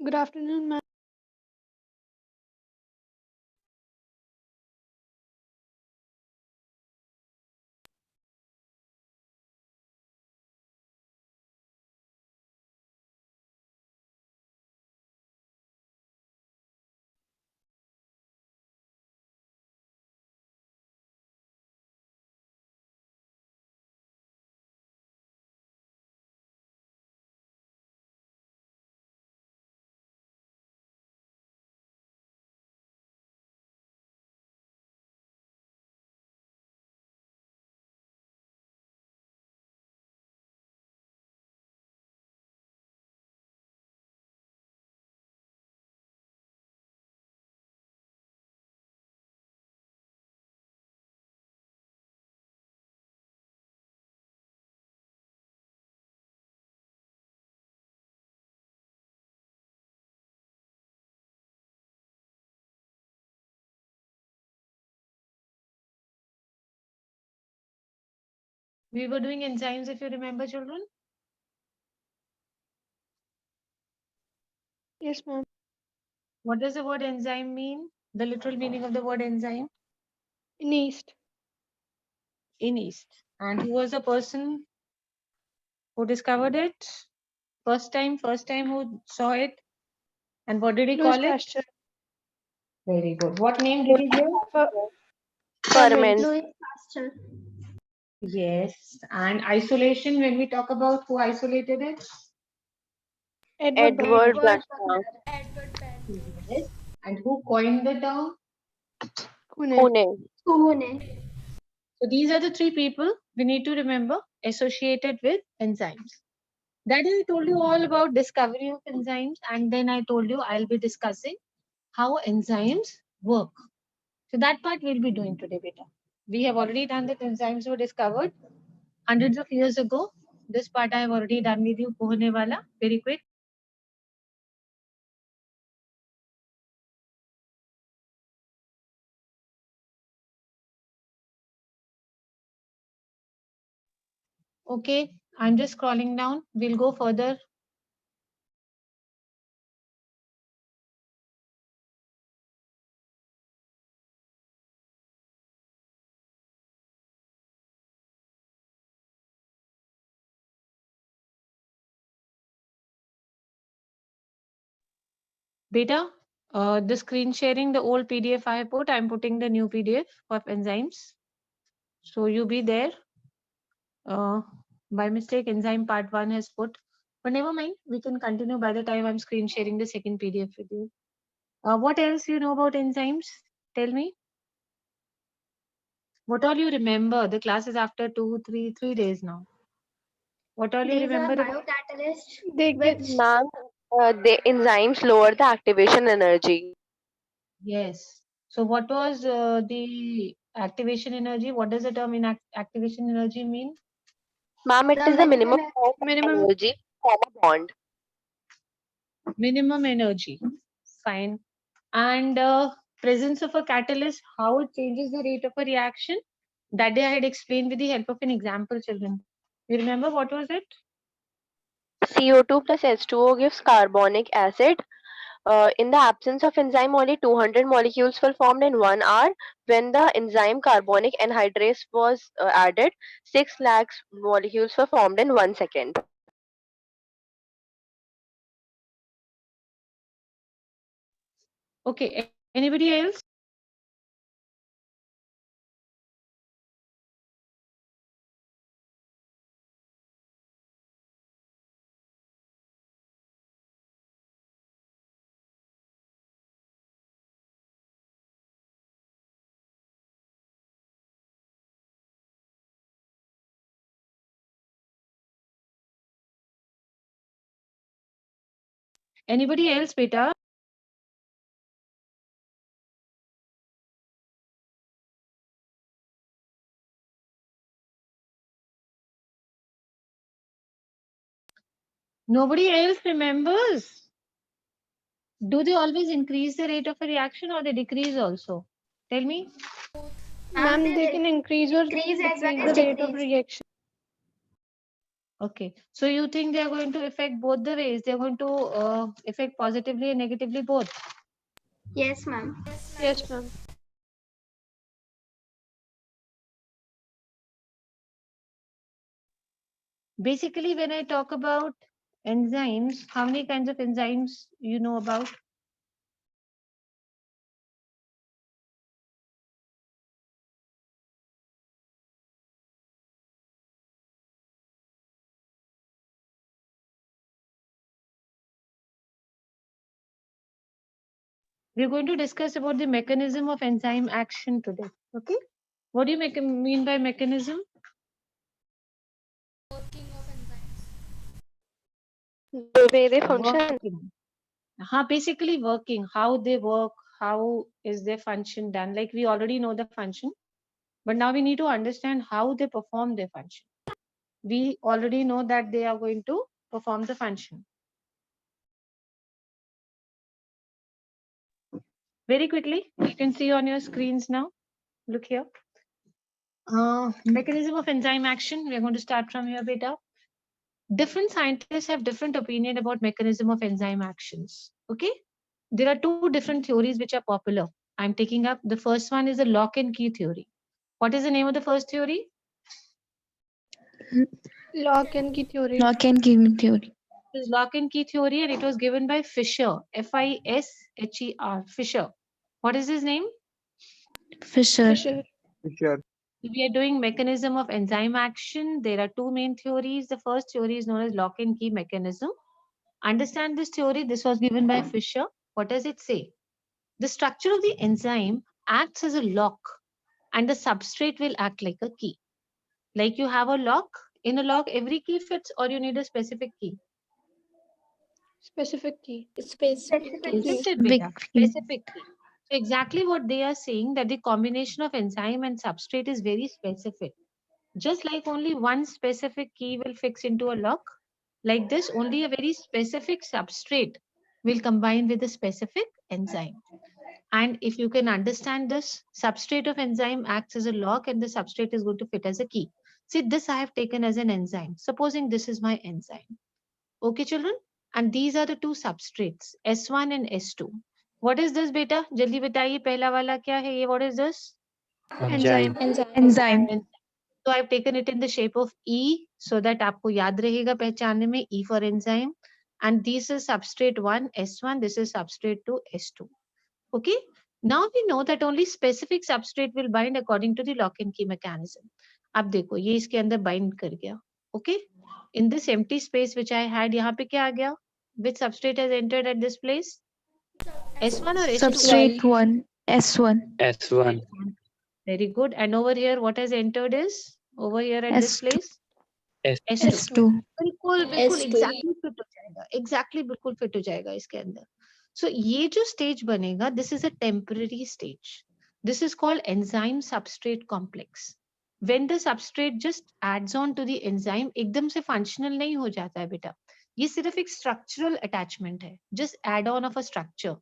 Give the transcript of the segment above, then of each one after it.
Good afternoon, ma'am. We were doing enzymes, if you remember, children. Yes, ma'am. What does the word enzyme mean? The literal meaning of the word enzyme? In East. In East. And who was the person who discovered it? First time who saw it? And what did he Louis call it? Pasteur. Very good. What name did he give? Fer- Ferment. ferment. Louis Pasteur. Yes. And isolation, when we talk about who isolated it? Edward Berger. Edward Edward Bashar. Berger. Yes. And who coined the term? Pune. Pune. Pune. So these are the three people we need to remember associated with enzymes. That is, I told you all about discovery of enzymes, and then I told you I'll be discussing how enzymes work. So that part we'll be doing today, beta. We have already done that enzymes were discovered hundreds of years ago. This part I have already done with you, Pohne wala, very quick. Okay, I'm just scrolling down. We'll go further. Beta, the screen sharing, the old PDF I have put, I'm putting the new PDF of enzymes. So you be there. By mistake, enzyme part 1 has put, but never mind, we can continue by the time I'm screen sharing the second PDF with you. What else you know about enzymes? Tell me. What all you remember? The class is after 3 days now. What all you These are remember? biocatalysts They get which Ma'am, the enzymes lower the activation energy. Yes. So what was the activation energy? What does the term in activation energy mean? Ma'am, it the is the minimum minimum amount of minimum. energy to form a bond. Minimum energy. Fine. And presence of a catalyst, how it changes the rate of a reaction. That day I had explained with the help of an example, children. You remember what was it? CO2 plus H2O gives carbonic acid. In the absence of enzyme, only 200 molecules were formed in 1 hour. When the enzyme carbonic anhydrase was added, 6 lakhs molecules were formed in 1 second. Okay. Anybody else? Anybody else, beta? Nobody else remembers. Do they always increase the rate of a reaction or they decrease also? Tell me. ma'am Ma'am, they they can increase or increase as well decrease as the rate of decrease. reaction. Okay. So you think they are going to affect both the ways? They are going to affect positively and negatively both? Yes, ma'am. Yes, ma'am. Basically, when I talk about enzymes, how many kinds of enzymes you know about? We're going to discuss about the mechanism of enzyme action today. Okay. What do you mean by mechanism? The way they function. Working. Basically working, how they work, how is their function done. Like we already know the function, but now we need to understand how they perform their function. We already know that they are going to perform the function. Very quickly, you can see on your screens now. Look here. Mechanism of enzyme action. We're going to start from here, beta. Different scientists have different opinion about mechanism of enzyme actions. Okay. There are two different theories which are popular. I'm taking up. The first one is the lock and key theory. What is the name of the first theory? Lock and key theory. Lock and key theory. It is lock and key theory, and it was given by Fisher. Fisher. Fisher. What is his name? Fisher. Fisher. Sure. We are doing mechanism of enzyme action. There are two main theories. The first theory is known as lock and key mechanism. Understand this theory. This was given by Fisher. What does it say? The structure of the enzyme acts as a lock, and the substrate will act like a key. Like you have a lock. In a lock, every key fits, or you need a specific key. Specific key. Specific key. Isn't it, Big beta? key. Specific key. So exactly what they are saying, that the combination of enzyme and substrate is very specific. Just like only one specific key will fix into a lock, like this, only a very specific substrate will combine with a specific enzyme. And if you can understand this, substrate of enzyme acts as a lock and the substrate is going to fit as a key. See, this I have taken as an enzyme. Supposing this is my enzyme. Okay, children? And these are the two substrates, S1 and S2. What is this, beta? Jaldi bataiye, pehla wala kya hai? What is this? Enzyme. Enzyme. So I've taken it in the shape of E so that आपको याद रहेगा पहचानने में, E for enzyme. And this is substrate 1, S1. This is substrate 2, S2. Okay. Now we know that only specific substrate will bind according to the lock and key mechanism. अब देखो ये इसके अंदर bind कर गया. Okay. In this empty space which I had, यहाँ पे क्या आ गया? Which substrate has entered at this place? S1 or S2? Substrate 1. S1. S1. Very good. And over here, what has entered is? Over here at this S2. place? S S2. S2. बिल्कुल बिल्कुल S2. exactly fit हो जाएगा. Exactly बिल्कुल fit हो जाएगा इसके अंदर. So ये जो stage बनेगा, this is a temporary stage. This is called enzyme substrate complex. When the substrate just adds on to the enzyme, एकदम से functional नहीं हो जाता है बेटा. ये सिर्फ एक structural attachment है. Just add on of a structure.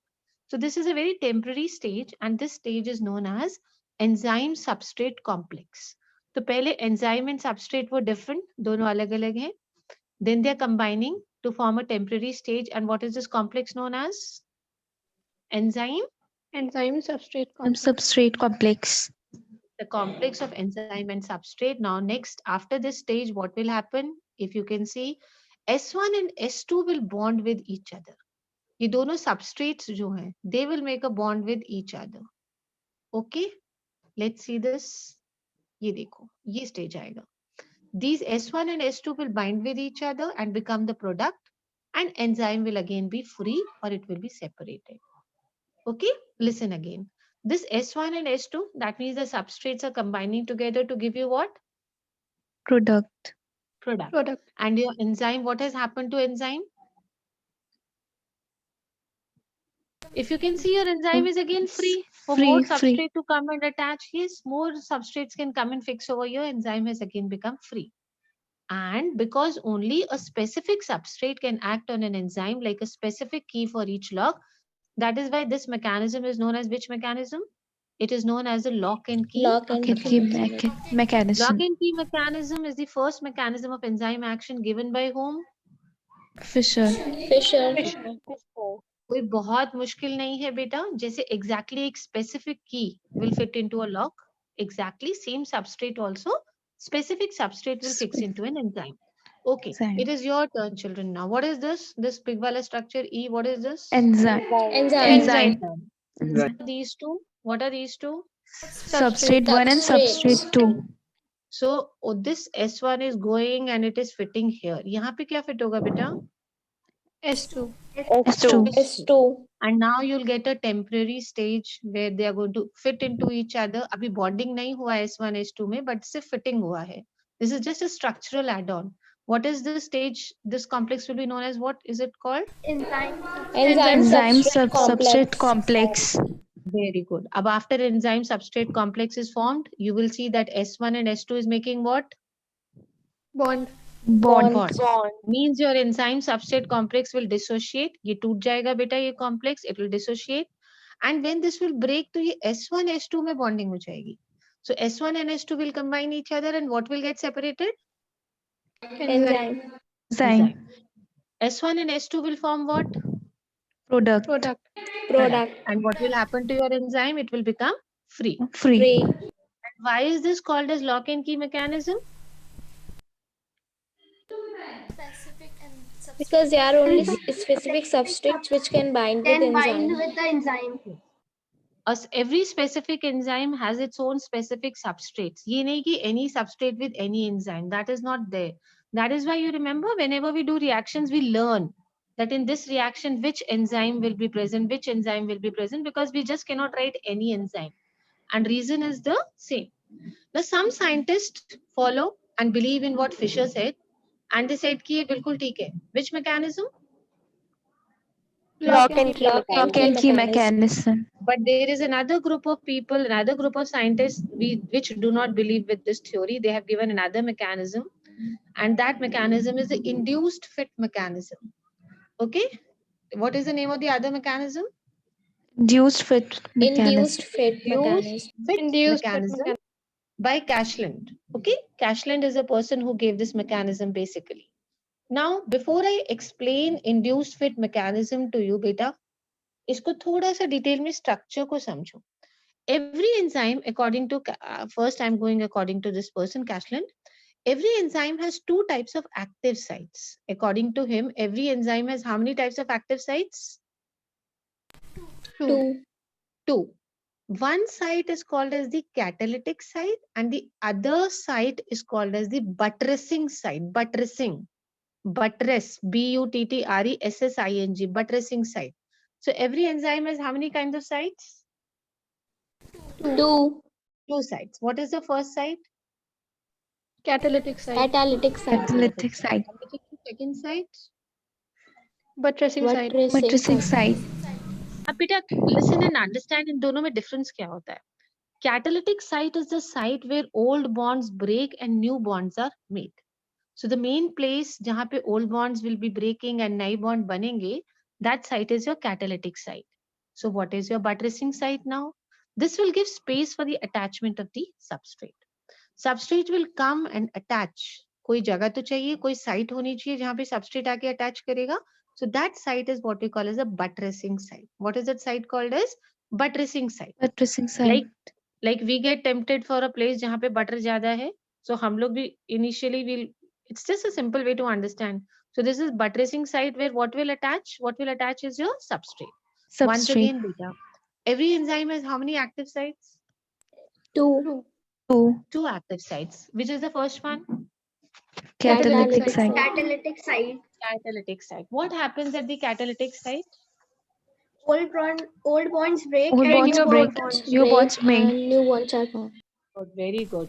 So this is a very temporary stage, and this stage is known as enzyme substrate complex. तो पहले enzyme and substrate were different, दोनों अलग अलग हैं. Then they are combining to form a temporary stage. And what is this complex known as? Enzyme. Enzyme substrate complex. Substrate complex. The complex of enzyme and substrate. Now next, after this stage, what will happen? If you can see, S1 and S2 will bond with each other. ये दोनों substrates जो हैं, they will make a bond with each other. Okay, let's see this. ये देखो, ये stage आएगा. These S1 and S2 will bind with each other and become the product, and enzyme will again be free, or it will be separated. Okay, listen again. This S1 and S2, that means the substrates are combining together to give you what? Product. Product. And your enzyme, what has happened to enzyme? If you can see, your enzyme is again free. For more substrate to come and attach, yes, more substrates can come and fix over here. Enzyme has again become free. And because only a specific substrate can act on an enzyme, like a specific key for each lock, that is why this mechanism is known as which mechanism? It is known as the lock and key. Lock and key mechanism. Lock and key mechanism is the first mechanism of enzyme action given by whom? Fisher. कोई बहुत मुश्किल नहीं है बेटा. जैसे exactly एक specific key will fit into a lock. Exactly same substrate also. Specific substrate will fix into an enzyme. Okay. Enzyme. It is your turn, children. Now, what is this? This big wala structure E. What is this? Enzyme. Enzyme. These two. What are these two? Substrate 1 and substrate 2. So this S1 is going and it is fitting here. यहाँ पे क्या fit होगा बेटा? S2. S2. And now you'll get a temporary stage where they are going to fit into each other. अभी bonding नहीं हुआ S1 S2 में, but सिर्फ fitting हुआ है. This is just a structural add-on. What is this stage? This complex will be known as what is it called? Enzyme substrate complex. Very good. अब after enzyme substrate complex is formed, you will see that S1 and S2 is making what? Bond. Bond. Means your enzyme substrate complex will dissociate. ये टूट जाएगा बेटा ये complex. It will dissociate. And when this will break, तो ये S1 S2 में bonding हो जाएगी. So S1 and S2 will combine each other, and what will get separated? Enzyme. Enzyme. S1 and S2 will form what? Product. Product. And what will happen to your enzyme? It will become free. Free. And why is this called as lock and key mechanism? Because there are only specific substrates which can bind with Then bind enzyme. with the enzyme. As every specific enzyme has its own specific substrates. ये नहीं कि any substrate with any enzyme. That is not there. That is why you remember whenever we do reactions, we learn that in this reaction, which enzyme will be present, because we just cannot write any enzyme. And reason is the same. Now, some scientists follow and believe in what Fisher said. And they said कि ये बिल्कुल ठीक है. Which mechanism? Lock and key. Lock and key mechanism. But there is another group of people, another group of scientists which do not believe with this theory. They have given another mechanism. And that mechanism is the induced fit mechanism. Okay? What is the name of the other mechanism? Induced fit mechanism. Induced fit mechanism. Induced fit Mechanism by Cashland. Okay? Cashland is the person who gave this mechanism basically. Now, before I explain induced fit mechanism to you, beta, इसको थोड़ा सा detail में structure को समझो. Every enzyme, according to first I'm going according to this person Cashland, every enzyme has two types of active sites. According to him, every enzyme has how many types of active sites? Two. One site is called as the catalytic site and the other site is called as the buttressing site. Buttress, B-U-T-T-R-E-S-S-I-N-G, buttressing site. So every enzyme has how many kinds of sites? Two. Two sites. What is the first site? Catalytic site. Catalytic site. Catalytic site. And which is the second site? Buttressing site. Buttressing site. अब बेटा listen and understand इन दोनों में difference क्या होता है. Catalytic site is the site where old bonds break and new bonds are made. So the main place जहाँ पे old bonds will be breaking and नए bond बनेंगे, that site is your catalytic site. So what is your buttressing site now? This will give space for the attachment of the substrate. Substrate will come and attach. कोई जगह तो चाहिए, कोई site होनी चाहिए जहाँ पे substrate आके attach करेगा. So that site is what we call as a buttressing site. What is that site called as? Buttressing site. Buttressing site. Like we get tempted for a place जहाँ पे butter ज़्यादा है. So हम लोग भी initially will. It's just a simple way to understand. So this is buttressing site where what will attach? What will attach is your substrate. Once again, beta. Every enzyme has how many active sites? Two. Two active sites. Which is the first one? Catalytic site. Catalytic site. Catalytic site. What happens at the catalytic site? Old bonds break Old and bonds new break. bonds New bonds and made. new bonds are formed. Good, very good.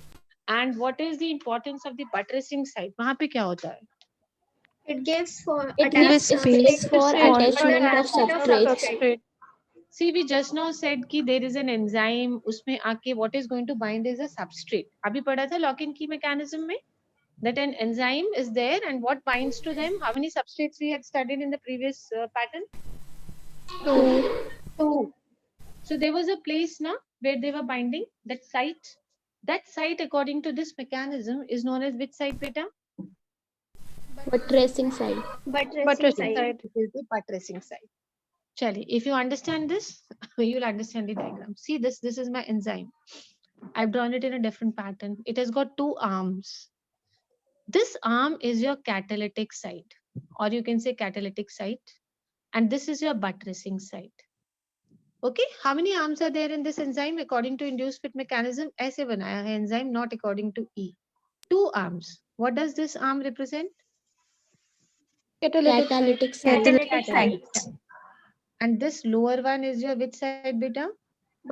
And what is the importance of the buttressing site? वहाँ पे क्या होता है? It gives for It gives space for attachment of substrate. See, we just now said कि there is an enzyme, उसमें आके what is going to bind is a substrate. अभी पढ़ा था lock and key mechanism में that an enzyme is there and what binds to them? How many substrates we had studied in the previous pattern? Two. So there was a place now where they were binding, that site according to this mechanism is known as which site, beta? Buttressing site. Buttressing Buttressing site. site. It is the buttressing site. Chali, if you understand this, you'll understand the diagram. See this is my enzyme. I've drawn it in a different pattern. It has got two arms. This arm is your catalytic site, or you can say catalytic site, and this is your buttressing site. Okay, how many arms are there in this enzyme according to induced fit mechanism? ऐसे बनाया है enzyme, not according to E. Two arms. What does this arm represent? Catalytic site. Catalytic site. Catalytic site. And this lower one is your which side, beta?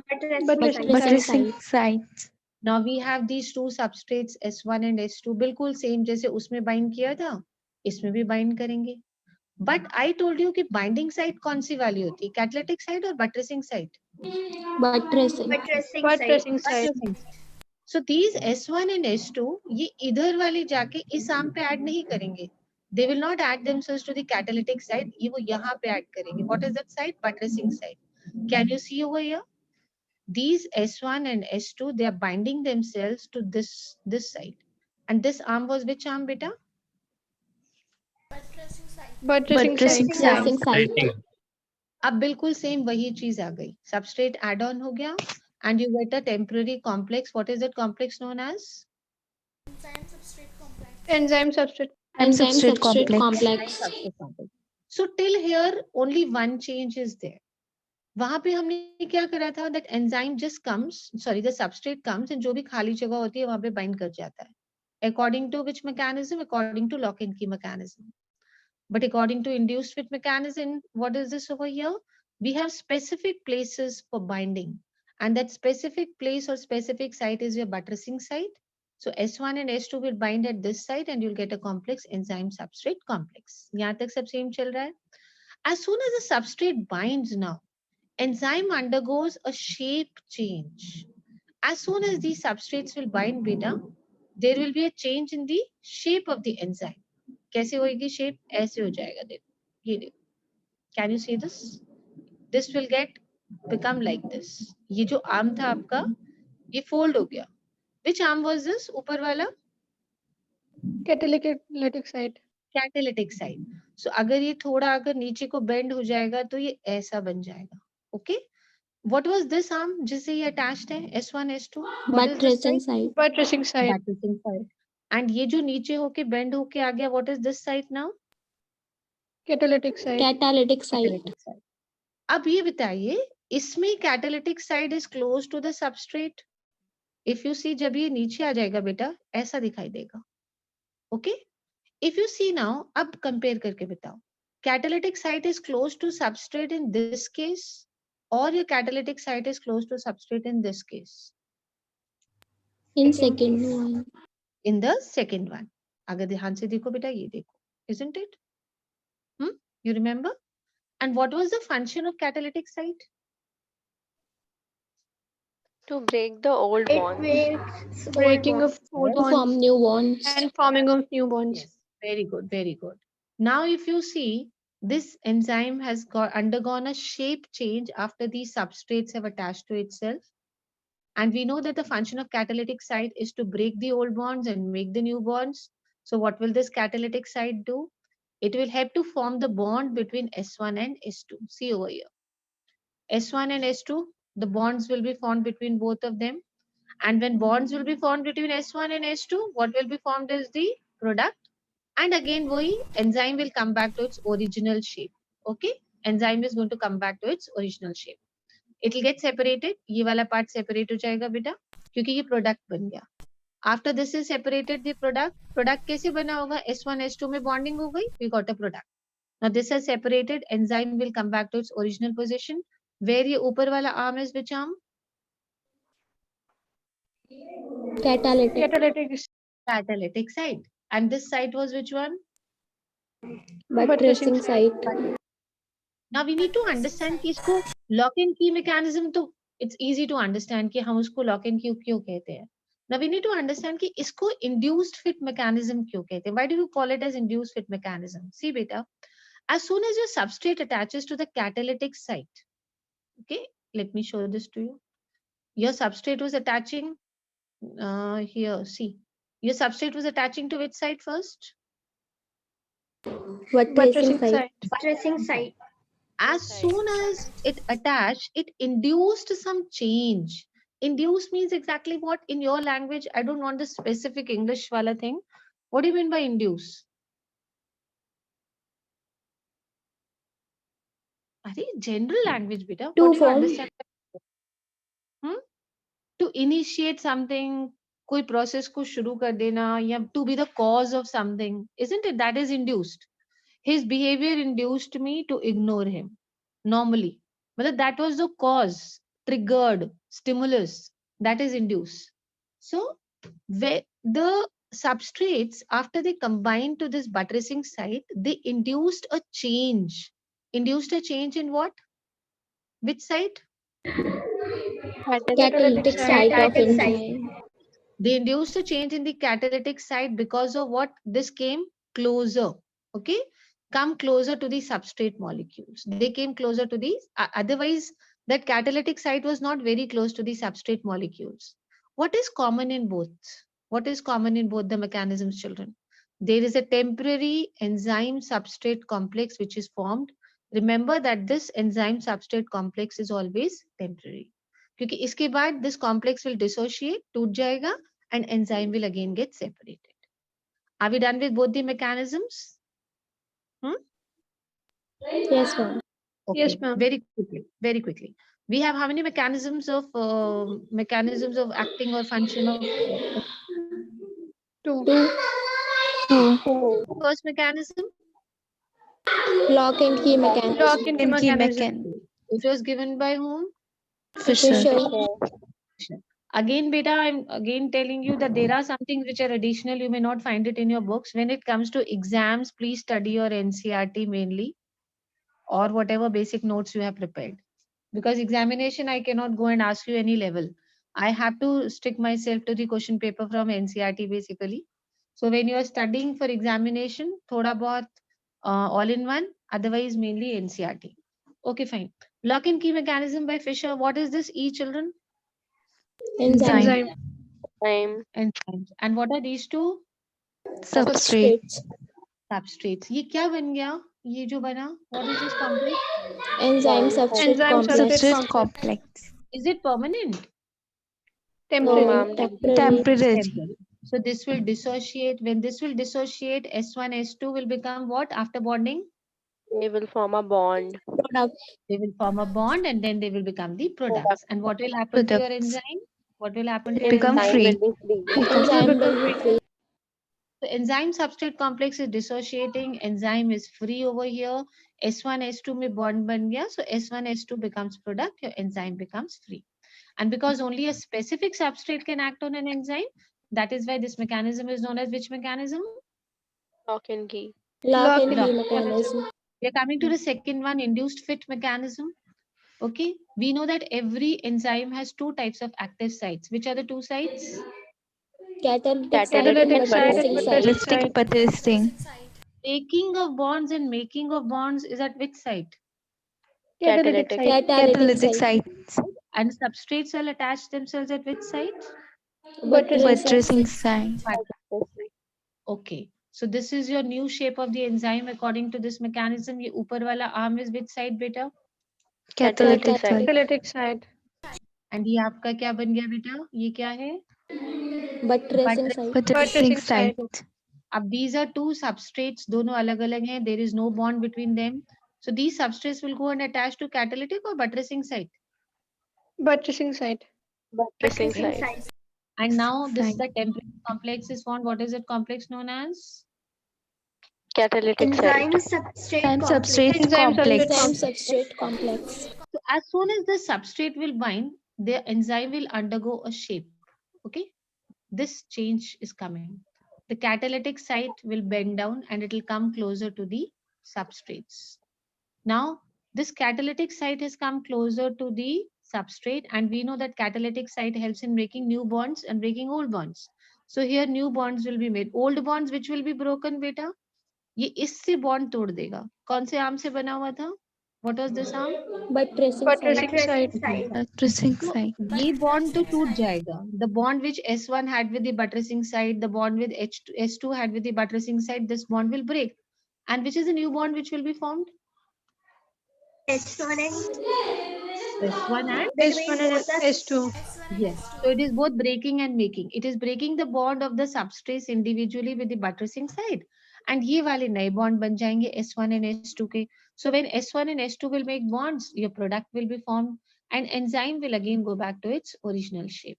Buttressing site. Buttressing site. Now we have these two substrates S1 and S2 बिल्कुल same जैसे उसमें bind किया था, इसमें भी bind करेंगे. But I told you कि binding site कौन सी वाली होती है, catalytic site or buttressing site? Buttressing. Buttressing site. Buttressing site. Buttressing site. So these S1 and S2 ये इधर वाले जाके इस आर्म पे ऐड नहीं करेंगे. They will not add themselves to the catalytic site. ये वो यहाँ पे ऐड करेंगे. What is that site? Buttressing site. Can you see over here? These S1 and S2, they are binding themselves to this site. And this arm was which arm, beta? Buttressing Buttressing site. Buttressing site. अब बिल्कुल same वही चीज आ गई. Substrate add-on हो गया, and you get a temporary complex. What is that complex known as? Enzyme substrate. Enzyme Substrate substrate complex. complex. So till here, only one change is there. वहां पे हमने क्या करा था, that enzyme just comes, sorry, the substrate comes and जो भी खाली जगह होती है वहां पे bind कर जाता है. According to which mechanism? According to lock and key mechanism. But according to induced fit mechanism, what is this over here? We have specific places for binding, and that specific place or specific site is your buttressing site. So S1 and S2 will bind at this site and you'll get a complex enzyme substrate complex. यहाँ तक सब same चल रहा है. As soon as the substrate binds now, enzyme undergoes a shape change. As soon as these substrates will bind, beta, there will be a change in the shape of the enzyme. कैसे होगी shape? ऐसे हो जाएगा. देखो, ये देखो. Can you see this? This will become like this. ये जो arm था आपका, ये fold हो गया. Which arm was this? ऊपर वाला? Catalytic site. Catalytic side. So अगर ये थोड़ा अगर नीचे को bend हो जाएगा तो ये ऐसा बन जाएगा. Okay? What was this arm जिससे ये attached है? S1, S2. What is this Buttressing side? site. Buttressing site. Buttressing side. And ये जो नीचे होके bend होके आ गया, what is this side now? Catalytic site. Catalytic site. Catalytic side. अब ये बताइए, इसमें catalytic side is close to the substrate. If you see, जब ये नीचे आ जाएगा बेटा, ऐसा दिखाई देगा. Okay? If you see now, अब compare करके बताओ. Catalytic site is close to substrate in this case, or your catalytic site is close to substrate in this case? In second one. In the second one. अगर ध्यान से देखो बेटा, ये देखो. Isn't it? You remember? And what was the function of catalytic site? To break the old It bonds. breaks Breaking old of old To bonds form new bonds. and forming of new bonds. Yes, very good, very good. Now, if you see, this enzyme has undergone a shape change after these substrates have attached to itself. And we know that the function of catalytic site is to break the old bonds and make the new bonds. So what will this catalytic site do? It will help to form the bond between S1 and S2. See over here. S1 and S2, the bonds will be formed between both of them. And when bonds will be formed between S1 and S2, what will be formed is the product. And again, enzyme will come back to its original shape. Okay? Enzyme is going to come back to its original shape. It will get separated. ये वाला part separate हो जाएगा बेटा, क्योंकि ये product बन गया. After this is separated the product. Product कैसे बना होगा? S1, S2 में bonding हो गई. We got a product. Now this is separated. Enzyme will come back to its original position. Where ये ऊपर वाला arm is which arm? Catalytic. Catalytic site. And this site was which one? Buttressing site. Now we need to understand कि इसको lock and key mechanism, तो it's easy to understand कि हम उसको lock and key क्यों कहते हैं. Now we need to understand कि इसको induced fit mechanism क्यों कहते हैं. Why do you call it as induced fit mechanism? See beta, as soon as your substrate attaches to the catalytic site, okay, let me show this to you. your substrate was attaching here, see. Your substrate was attaching to which side first? Buttressing site. Buttressing site. As soon as it attached, it induced some change. Induce means exactly what in your language? I don't want the specific English wala thing. What do you mean by induce? I think general language, beta. To What do you form. understand? To initiate something, कोई process को शुरू कर देना, या to be the cause of something, isn't it? That is induced. His behavior induced me to ignore him. Normally, but that was the cause, triggered, stimulus. That is induced. So, where the substrates, after they combined to this buttressing site, they induced a change. Induced a change in what? Which site? Catalytic site of enzyme. They induced a change in the catalytic site because of what? This came closer. Okay, come closer to the substrate molecules. They came closer to these. Otherwise, that catalytic site was not very close to the substrate molecules. What is common in both? What is common in both the mechanisms, children? There is a temporary enzyme substrate complex which is formed. Remember that this enzyme substrate complex is always temporary. क्योंकि इसके बाद this complex will dissociate, टूट जाएगा, and enzyme will again get separated. Are we done with both the mechanisms? Yes, ma'am. Okay. Yes, ma'am. Very quickly, very quickly. We have how many mechanisms of acting or function of Two. first mechanism? Lock and key mechanism. Lock and key And key mechanism. It was given by whom? Fisher. Fisher. Again, beta, I'm again telling you that there are some things which are additional. You may not find it in your books. When it comes to exams, please study your NCERT mainly, or whatever basic notes you have prepared. Because examination, I cannot go and ask you any level. I have to stick myself to the question paper from NCERT basically. So when you are studying for examination, thoda bahut all in one, otherwise mainly NCERT. Okay, fine. Lock and key mechanism by Fisher. What is this E, children? Enzyme. Enzyme. Enzymes. And what are these two? Substrate. Substrates. ये क्या बन गया? ये जो बना, what is this complex? Enzyme substrate Enzyme complex. Substrate complex. Is it permanent? Temporary. Temporary. Temporary. So this will dissociate. When this will dissociate, S1, S2 will become what after bonding? They will form a bond. Product. They will form a bond and then they will become the products. And what will happen to your Products. enzyme? What will happen to It your become enzyme? free. Enzyme will be free. The enzyme substrate complex is dissociating. Enzyme is free over here. S1, S2 में bond बन गया. So S1, S2 becomes product. Your enzyme becomes free. And because only a specific substrate can act on an enzyme, that is why this mechanism is known as which mechanism? Lock and key. Lock and Lock. key mechanism. We are coming to the second one, induced fit mechanism. Okay, we know that every enzyme has two types of active sites. Which are the two sites? Catalytic site and Catalytic site and buttressing site. buttressing site. Buttressing. Taking of bonds and making of bonds is at which site? Catalytic Catalytic. site. Catalytic site. And substrates will attach themselves at which site? Buttressing site. Okay, so this is your new shape of the enzyme according to this mechanism. ये ऊपर वाला arm is which side बेटा? Catalytic site. Catalytic site. And ये आपका क्या बन गया बेटा? ये क्या है? Buttressing site. Buttressing site. अब these are two substrates, दोनों अलग अलग हैं. There is no bond between them. So these substrates will go and attach to catalytic or buttressing site. Buttressing site. Buttressing site. And now this Site. the temporary complex is formed. What is that complex known as? Catalytic site. Enzyme substrate And complex. substrate Enzyme complex. Enzyme substrate complex. So as soon as the substrate will bind, the enzyme will undergo a shape. Okay, this change is coming. The catalytic site will bend down and it will come closer to the substrates. Now, this catalytic site has come closer to the substrate, and we know that catalytic site helps in making new bonds and breaking old bonds. So here new bonds will be made. Old bonds which will be broken, beta? ये इससे bond तोड़ देगा. कौन से आम से बना हुआ था? What was this arm? Buttressing Buttressing side. side. Buttressing तो side. ये bond तो टूट जाएगा. The bond which S1 had with the buttressing side, the bond with S2 had with the buttressing side, this bond will break. And which is the new bond which will be formed? S1 and S1 and S1 and S2. yes. So it is both breaking and making. It is breaking the bond of the substrates individually with the buttressing side. And ये वाले नए bond बन जाएंगे S1 and S2 के. So when S1 and S2 will make bonds, your product will be formed and enzyme will again go back to its original shape.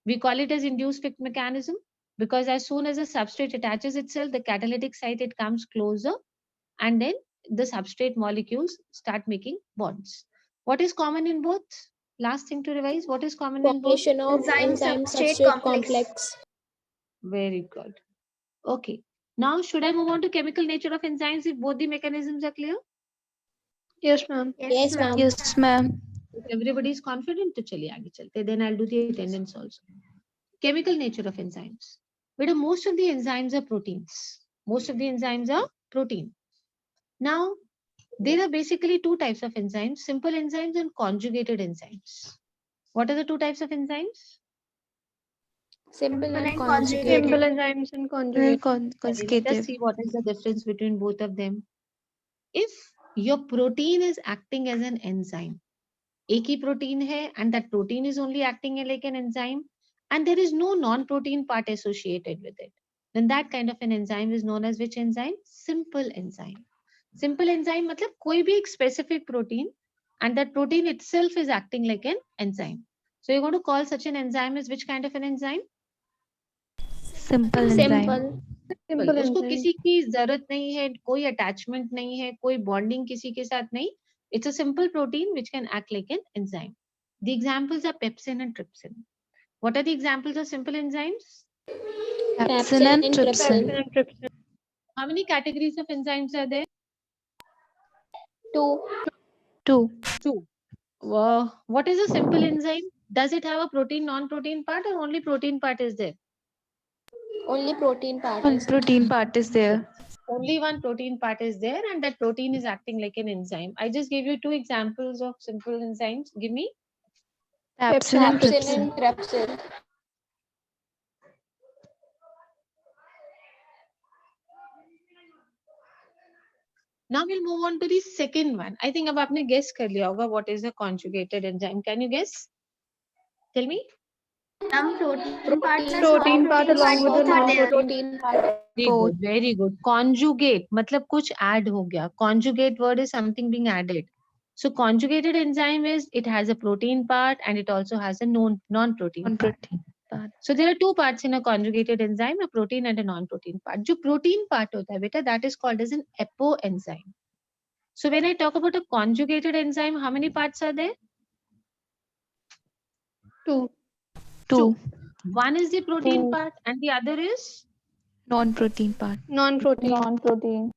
We call it as induced Fick mechanism because as soon as the substrate attaches itself, the catalytic site, it comes closer and then the substrate molecules start making bonds. What is common in both? Last thing to revise, what is common in both? Formation of enzyme enzyme substrate substrate complex. complex. Very good. Okay. Now, should I move on to chemical nature of enzymes if both the mechanisms are clear? Yes, ma'am. Yes, ma'am. Yes, ma'am. If everybody is confident, to chaliye aage chalte. Then I'll do the attendance also. Chemical nature of enzymes. But most of the enzymes are proteins. Most of the enzymes are protein. Now, there are basically two types of enzymes, simple enzymes and conjugated enzymes. What are the two types of enzymes? Simple and and conjugated. Simple enzymes and conjugated. Let us Conjugative. see what is the difference between both of them. If your protein is acting as an enzyme, एक ही protein है and that protein is only acting like an enzyme and there is no non-protein part associated with it, then that kind of an enzyme is known as which enzyme? Simple enzyme. Simple enzyme मतलब कोई भी एक specific protein and that protein itself is acting like an enzyme. So you're going to call such an enzyme as which kind of an enzyme? Simple enzyme. Simple. Simple उसको enzyme. किसी की जरूरत नहीं है, कोई अटैचमेंट नहीं है, कोई बॉन्डिंग किसी के साथ नहीं. It's a simple protein which can act like an enzyme. The examples are pepsin and trypsin. What are the examples of simple enzymes? Pepsin and trypsin. Pepsin and trypsin. How many categories of enzymes are there? 2. 2. Two. What is a simple enzyme? Does it have a protein, non-protein part or only protein part is there? Only protein part. One protein part is there. Only one protein part is there and that protein is acting like an enzyme. I just gave you two examples of simple enzymes. Give me. Pepsin and Pepsin trypsin. and trypsin. Now we'll move on to the second one. I think अब आपने guess कर लिया होगा what is a conjugated enzyme. Can you guess? Tell me. some protein part plus Protein part non-protein along part with the both are there. Protein part. Very good, very good. Conjugate मतलब कुछ add हो गया. Conjugate word is something being added. So conjugated enzyme is it has a protein part and it also has a non-protein One part. protein part. So there are two parts in a conjugated enzyme, a protein and a non-protein part. जो protein part होता है बेटा, that is called as an apoenzyme. So when I talk about a conjugated enzyme, how many parts are there? 2. 2. One is the protein part and the other is? Non-protein part. Non-protein.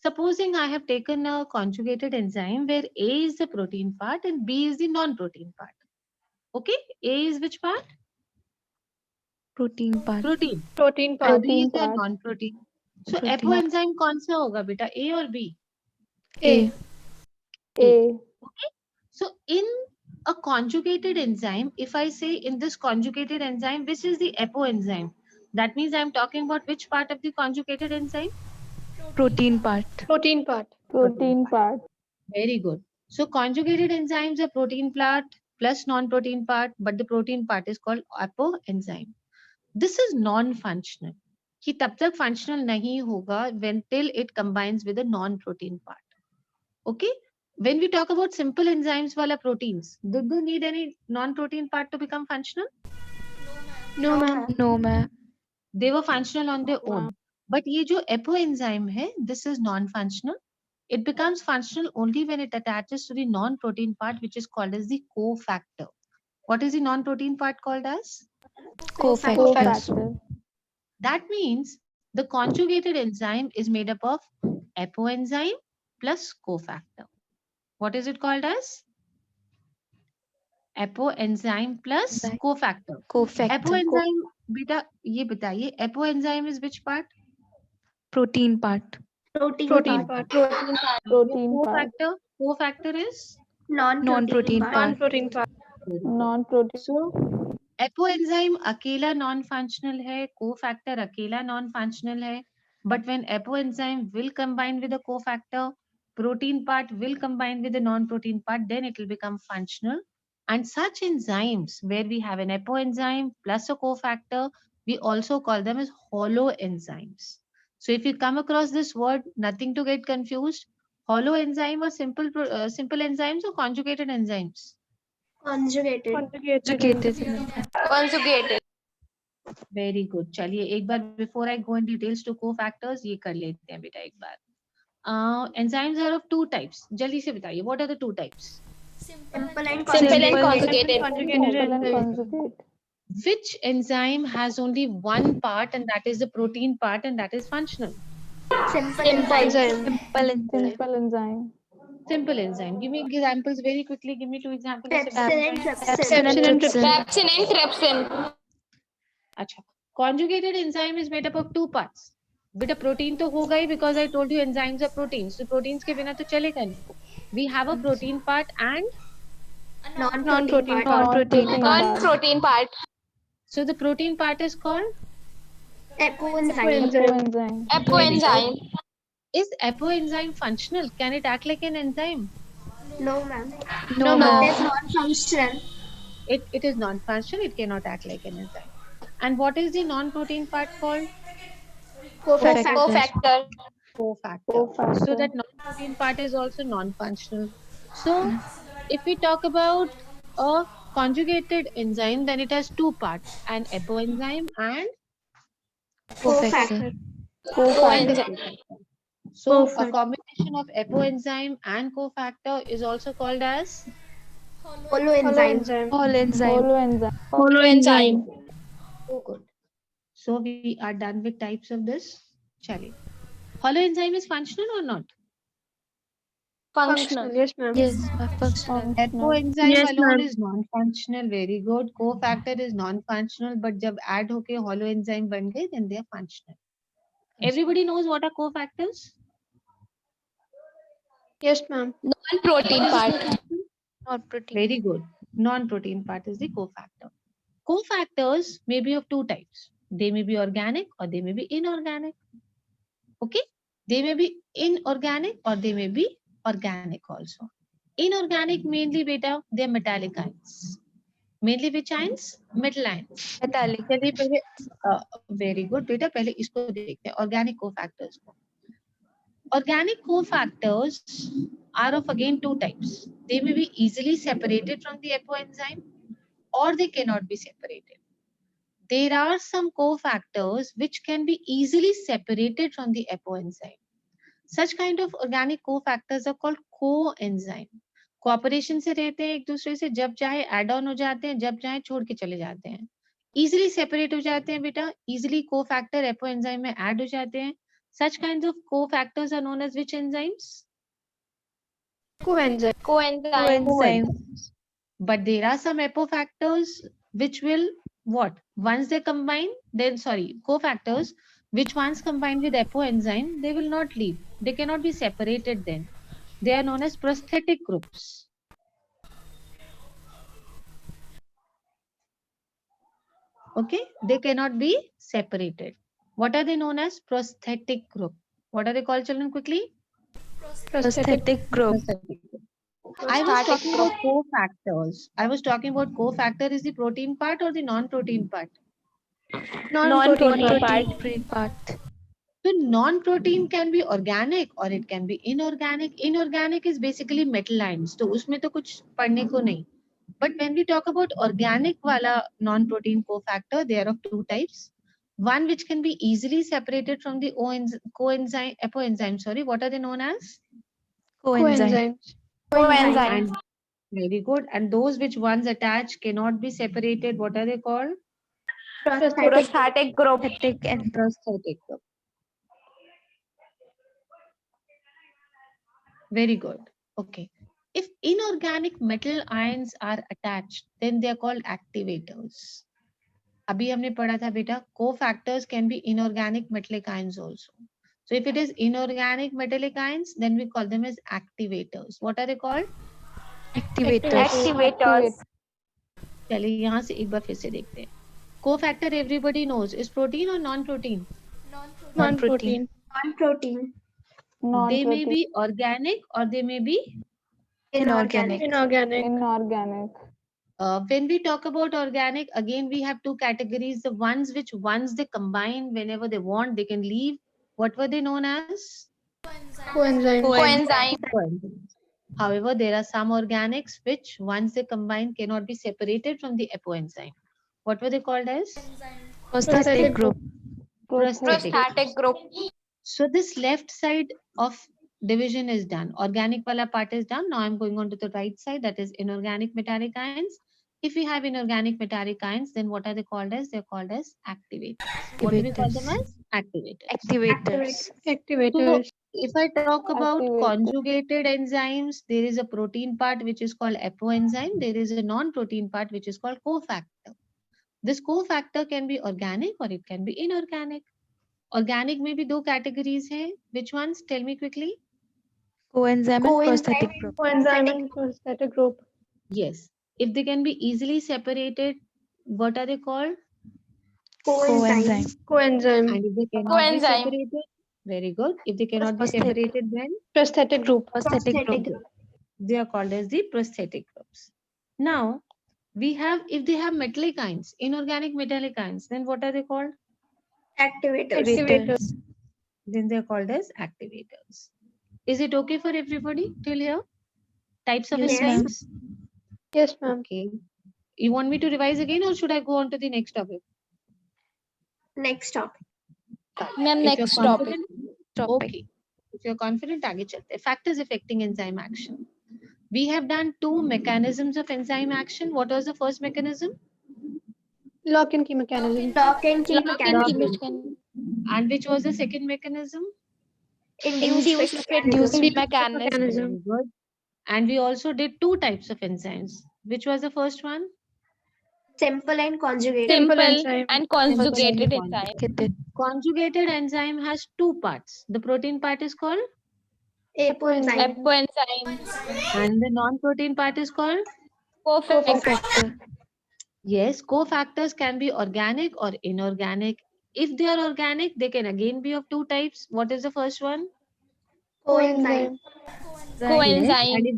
Supposing I have taken a conjugated enzyme where A is the protein part and B is the non-protein part. Okay, A is which part? Protein part. Protein. Protein And part. B is the non-protein. So Protein. apoenzyme कौन सा होगा बेटा? A or B? A. Okay. So in a conjugated enzyme, if I say in this conjugated enzyme, which is the apoenzyme? That means I'm talking about which part of the conjugated enzyme? Protein part. Protein part. Very good. So conjugated enzymes are protein part plus non-protein part, but the protein part is called apoenzyme. This is non-functional. कि तब तक functional नहीं होगा when till it combines with a non-protein part. Okay? When we talk about simple enzymes wala proteins, do they need any non-protein part to become functional? No, ma'am. No, ma'am. They were functional on their own. But ये जो apoenzyme है, this is non-functional. It becomes functional only when it attaches to the non-protein part, which is called as the cofactor. What is the non-protein part called as? Cofactors. That means the conjugated enzyme is made up of apoenzyme plus cofactor. What is it called as? Apoenzyme plus Enzyme. cofactor. Cofactor. Apoenzyme, बेटा ये बताइए, apoenzyme is which part? Protein part. Protein Protein part. part. Cofactor, cofactor is? Non-protein part. Non-protein part. Non-protein. So apoenzyme अकेला non functional है, cofactor अकेला non functional है, but when apoenzyme will combine with a cofactor, protein part will combine with the non-protein part, then it will become functional. And such enzymes where we have an apoenzyme plus a cofactor, we also call them as hollow enzymes. So if you come across this word, nothing to get confused. Hollow enzyme or simple enzymes or conjugated enzymes? Conjugated. Conjugated. Conjugated. Very good. चलिए एक बार before I go in details to cofactors ये कर लेते हैं बेटा एक बार. Enzymes are of two types. जल्दी से बताइए what are the two types? Simple and Simple and conjugated. conjugated. Simple and conjugate. Which enzyme has only one part and that is the protein part and that is functional? Simple enzyme. Simple enzyme. Simple enzyme. Simple enzyme. Give me examples very quickly. Give me two examples. of simple Pepsin and enzymes. trypsin. Pepsin and trypsin. Pepsin and trypsin. अच्छा. Conjugated enzyme is made up of two parts. बेटा protein तो होगा ही because I told you enzymes are proteins. So proteins के बिना तो चलेगा नहीं. We have a protein part and Non-protein part. Non-protein part. Non-protein part. so the protein part is called? Apoenzyme. Coenzyme. Apoenzyme. Is apoenzyme functional? Can it act like an enzyme? No, ma'am. No, It ma'am. is non-functional. It is non-functional. It cannot act like an enzyme. And what is the non-protein part called? Cofactor. Cofactor. Cofactor. Cofactor. So that non-protein part is also non-functional. So if we talk about a conjugated enzyme, then it has two parts, an apoenzyme and Cofactor. Coenzyme. so a combination of apoenzyme and cofactor is also called as Holoenzyme. All enzyme. Hollow enzyme. Holoenzyme. so good. So we are done with types of this. Chaliye. Holoenzyme is functional or not? Functional. Yes, functional. Apoenzyme alone is non-functional. Very good. Cofactor is non-functional, but जब add होके holoenzyme बन गए, then they are functional. Everybody knows what are cofactors? Yes, ma'am. Non-protein part. Not protein. Very good. Non-protein part is the cofactor. Cofactors may be of two types. They may be organic or they may be inorganic. Okay? They may be inorganic or they may be organic also. Inorganic mainly beta, they are metallic ions. Mainly which ions? Metal ions. Metallic. चलिए पहले very good बेटा पहले इसको देखते हैं organic cofactors को. Organic cofactors are of again two types. They may be easily separated from the apoenzyme or they cannot be separated. There are some cofactors which can be easily separated from the apoenzyme. Such kind of organic cofactors are called coenzyme. Cooperation से रहते हैं एक दूसरे से, जब चाहे add on हो जाते हैं, जब चाहे छोड़ के चले जाते हैं. Easily separate हो जाते हैं बेटा, easily cofactor apoenzyme में add हो जाते हैं. Such kinds of cofactors are known as which enzymes? Coenzyme. Coenzyme. Coenzymes. But there are some apofactors which will what? Once they combine, then cofactors which once combine with apoenzyme, they will not leave. They cannot be separated then. They are known as prosthetic groups. Okay, they cannot be separated. What are they known as? Prosthetic group. What are they called, children, quickly? Prosthetic group. Prosthetic group. I was talking about cofactors. I was talking about cofactor is the protein part or the non-protein part? Non-protein part. So non-protein can be organic or it can be inorganic. Inorganic is basically metal ions. So उसमें तो कुछ पढ़ने को नहीं. But when we talk about organic wala non-protein cofactor, they are of two types. One which can be easily separated from the coenzyme, apoenzyme. Sorry, what are they known as? Coenzyme. Coenzyme. And very good. And those which once attached cannot be separated. What are they called? Prosthetic group. Prosthetic and Prosthetic group. Very good. Okay. If inorganic metal ions are attached, then they are called activators. अभी हमने पढ़ा था बेटा, cofactors can be inorganic metallic ions also. So if it is inorganic metallic ions, then we call them as activators. What are they called? Activators. चलिए यहाँ से एक बार फिर से देखते हैं. Cofactor everybody knows is protein or non-protein. Non-protein. Non-protein. They may Non-protein. be organic or they may be. Inorganic. Inorganic. When we talk about organic, again we have two categories. The ones which once they combine, whenever they want, they can leave. What were they known as? Coenzyme. Coenzymes. However, there are some organics which once they combine cannot be separated from the apoenzyme. What were they called as? Prosthetic group. Prosthetic group. So this left side of division is done. Organic wala part is done. Now I'm going on to the right side, that is inorganic metallic ions. If we have inorganic metallic ions, then what are they called as? They're called as activators. What do we call them as? Activators. Activators. So if I talk about Activators. conjugated enzymes, there is a protein part which is called apoenzyme. There is a non-protein part which is called cofactor. This cofactor can be organic or it can be inorganic. Organic में भी दो categories है. Which ones? Tell me quickly. Coenzyme and prosthetic group. Coenzyme and prosthetic group. Yes. If they can be easily separated, what are they called? Coenzyme. Coenzyme. And if they cannot be separated, very good. If they cannot be Prosthetic. separated, then Prosthetic group. Prosthetic group. they are called as the prosthetic groups. Now, we have, if they have metallic ions, inorganic metallic ions, then what are they called? Activators. Activators. Then they are called as activators. Is it okay for everybody till here? Types of Yes, ma'am. enzymes? Yes, ma'am. Okay. You want me to revise again or should I go on to the next topic? Next topic. Ma'am, If you're next topic. confident, Topic. okay. If you're confident, आगे चलते हैं. Factors affecting enzyme action. We have done two mechanisms of enzyme action. What was the first mechanism? Lock-in key mechanism. Lock and key mechanism. And which was the second mechanism? Induced Induced mechanism. mechanism. Very good. And we also did two types of enzymes. Which was the first one? Simple and conjugated. Simple enzyme. and conjugated Simple and enzyme. Get it. Conjugated enzyme has two parts. The protein part is called Apoenzyme. Apoenzyme. and the non-protein part is called? Cofactor. Yes, cofactors can be organic or inorganic. If they are organic, they can again be of two types. What is the first one? Coenzyme. Yes, Coenzyme. and if,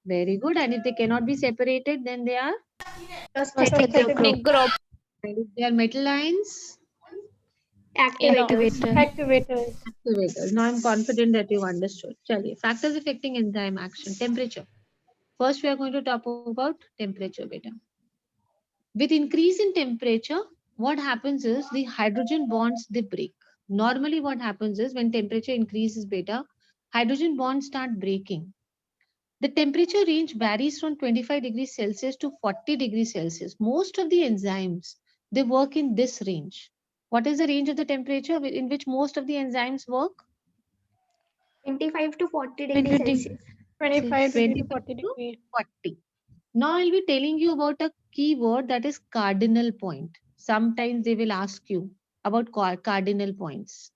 very good. And if they cannot be separated, then they are. Prosthetic group. Prosthetic group. And if they are metal ions, Activators. Activators. activators. Now I'm confident that you've understood. Chaliye. Factors affecting enzyme action. Temperature. First, we are going to talk about temperature, beta. With increase in temperature, what happens is the hydrogen bonds, they break. Normally what happens is when temperature increases, beta, hydrogen bonds start breaking. The temperature range varies from 25 degrees Celsius to 40 degrees Celsius. Most of the enzymes, they work in this range. What is the range of the temperature in which most of the enzymes work? 25 to 40 degrees 20. Celsius. 25 to 25 40 to degrees. 40. Now I'll be telling you about a keyword that is cardinal point. Sometimes they will ask you about cardinal points.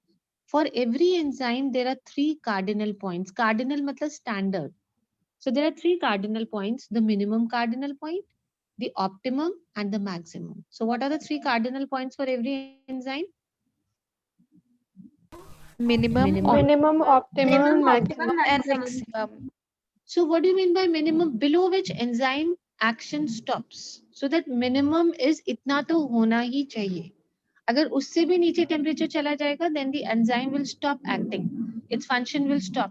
For every enzyme, there are three cardinal points. Cardinal matlab standard. So there are three cardinal points: the minimum cardinal point, the optimum, and the maximum. So what are the three cardinal points for every enzyme? Minimum, Minimum, optimum, Maximum, maximum. and maximum. maximum. So what do you mean by minimum? Below which enzyme action stops. So that minimum is itna to hona hi chahiye. अगर उससे भी नीचे temperature चला जाएगा, then the enzyme will stop acting. Its function will stop.